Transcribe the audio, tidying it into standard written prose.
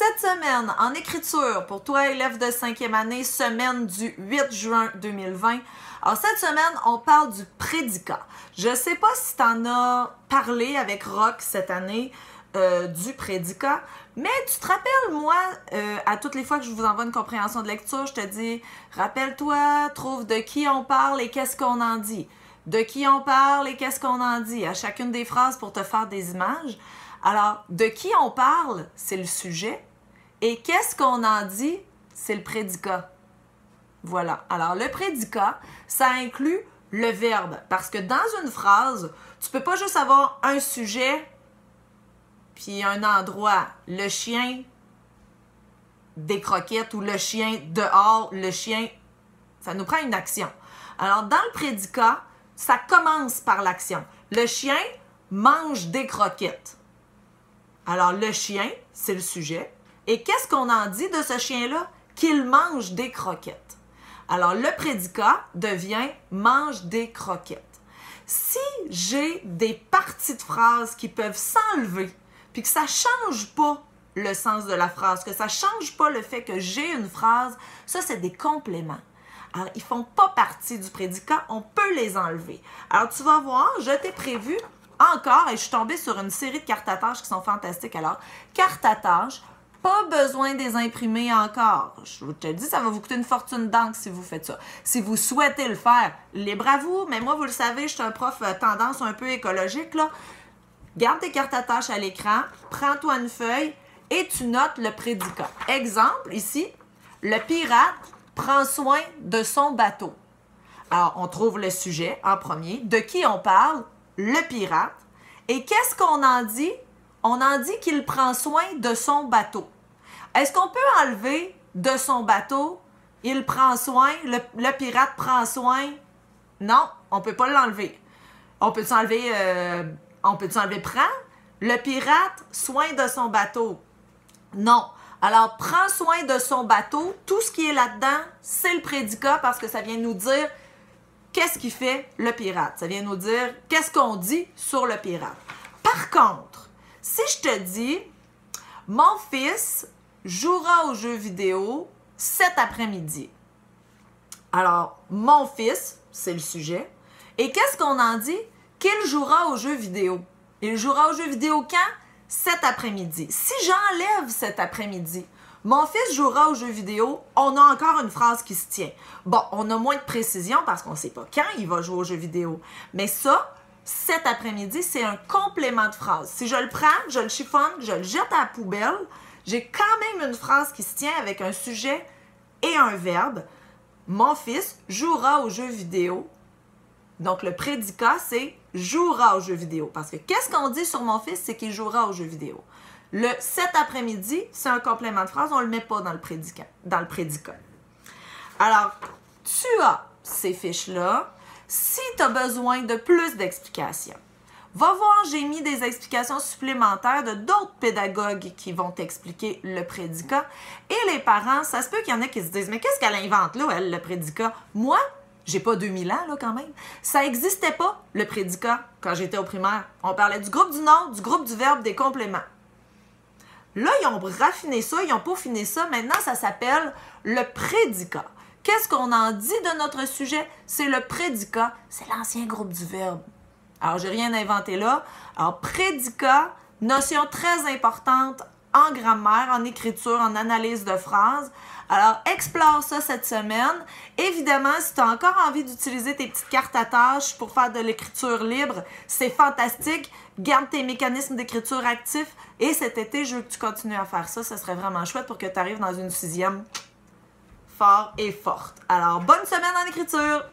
Cette semaine, en écriture, pour toi, élève de 5e année, semaine du 8 juin 2020. Alors, cette semaine, on parle du prédicat. Je ne sais pas si tu en as parlé avec Rock cette année du prédicat, mais tu te rappelles, moi, à toutes les fois que je vous envoie une compréhension de lecture, je te dis, rappelle-toi, trouve de qui on parle et qu'est-ce qu'on en dit. De qui on parle et qu'est-ce qu'on en dit à chacune des phrases pour te faire des images. Alors, de qui on parle, c'est le sujet, et qu'est-ce qu'on en dit, c'est le prédicat. Voilà. Alors, le prédicat, ça inclut le verbe, parce que dans une phrase, tu peux pas juste avoir un sujet, puis un endroit, le chien des croquettes ou le chien dehors, le chien, ça nous prend une action. Alors, dans le prédicat, ça commence par l'action. Le chien mange des croquettes. Alors, le chien, c'est le sujet. Et qu'est-ce qu'on en dit de ce chien-là? Qu'il mange des croquettes. Alors, le prédicat devient « mange des croquettes ». Si j'ai des parties de phrases qui peuvent s'enlever, puis que ça ne change pas le sens de la phrase, que ça ne change pas le fait que j'ai une phrase, ça, c'est des compléments. Alors, ils ne font pas partie du prédicat, on peut les enlever. Alors, tu vas voir, je t'ai prévu encore, et je suis tombée sur une série de cartes à tâches qui sont fantastiques. Alors, cartes à tâches, pas besoin de les imprimer encore. Je te dis, ça va vous coûter une fortune d'encre si vous faites ça. Si vous souhaitez le faire, libre à vous, mais moi, vous le savez, je suis un prof tendance un peu écologique, là. Garde tes cartes à tâches à l'écran, prends-toi une feuille et tu notes le prédicat. Exemple, ici, le pirate prend soin de son bateau. Alors, on trouve le sujet en premier. De qui on parle? Le pirate. Et qu'est-ce qu'on en dit? On en dit qu'il prend soin de son bateau. Est-ce qu'on peut enlever de son bateau? Il prend soin, le pirate prend soin? Non, on ne peut pas l'enlever. On peut-tu enlever prend? Le pirate, soin de son bateau? Non. Alors, prend soin de son bateau, tout ce qui est là-dedans, c'est le prédicat parce que ça vient nous dire qu'est-ce qu'il fait le pirate. Ça vient nous dire qu'est-ce qu'on dit sur le pirate. Par contre, si je te dis « Mon fils jouera aux jeux vidéo cet après-midi ». Alors, « Mon fils », c'est le sujet. Et qu'est-ce qu'on en dit? Qu'il jouera aux jeux vidéo. Il jouera aux jeux vidéo quand? Cet après-midi. Si j'enlève cet après-midi, mon fils jouera aux jeux vidéo, on a encore une phrase qui se tient. Bon, on a moins de précision parce qu'on ne sait pas quand il va jouer aux jeux vidéo. Mais ça, cet après-midi, c'est un complément de phrase. Si je le prends, je le chiffonne, je le jette à la poubelle, j'ai quand même une phrase qui se tient avec un sujet et un verbe. Mon fils jouera aux jeux vidéo. Donc, le prédicat, c'est « jouera aux jeux vidéo ». Parce que qu'est-ce qu'on dit sur mon fils? C'est qu'il jouera aux jeux vidéo. Le « cet après-midi », c'est un complément de phrase, on ne le met pas dans le prédicat. Alors, tu as ces fiches-là. Si tu as besoin de plus d'explications, va voir, j'ai mis des explications supplémentaires de d'autres pédagogues qui vont t'expliquer le prédicat. Et les parents, ça se peut qu'il y en ait qui se disent « Mais qu'est-ce qu'elle invente là, elle, le prédicat? » Moi, j'ai pas 2000 ans, là, quand même. Ça n'existait pas, le prédicat, quand j'étais au primaire. On parlait du groupe du nom, du groupe du verbe, des compléments. Là, ils ont raffiné ça, ils ont peaufiné ça. Maintenant, ça s'appelle le prédicat. Qu'est-ce qu'on en dit de notre sujet? C'est le prédicat, c'est l'ancien groupe du verbe. Alors, j'ai rien inventé là. Alors, prédicat, notion très importante en grammaire, en écriture, en analyse de phrases. Alors, explore ça cette semaine. Évidemment, si tu as encore envie d'utiliser tes petites cartes à tâches pour faire de l'écriture libre, c'est fantastique. Garde tes mécanismes d'écriture actifs. Et cet été, je veux que tu continues à faire ça. Ça serait vraiment chouette pour que tu arrives dans une 6e fort et forte. Alors, bonne semaine en écriture!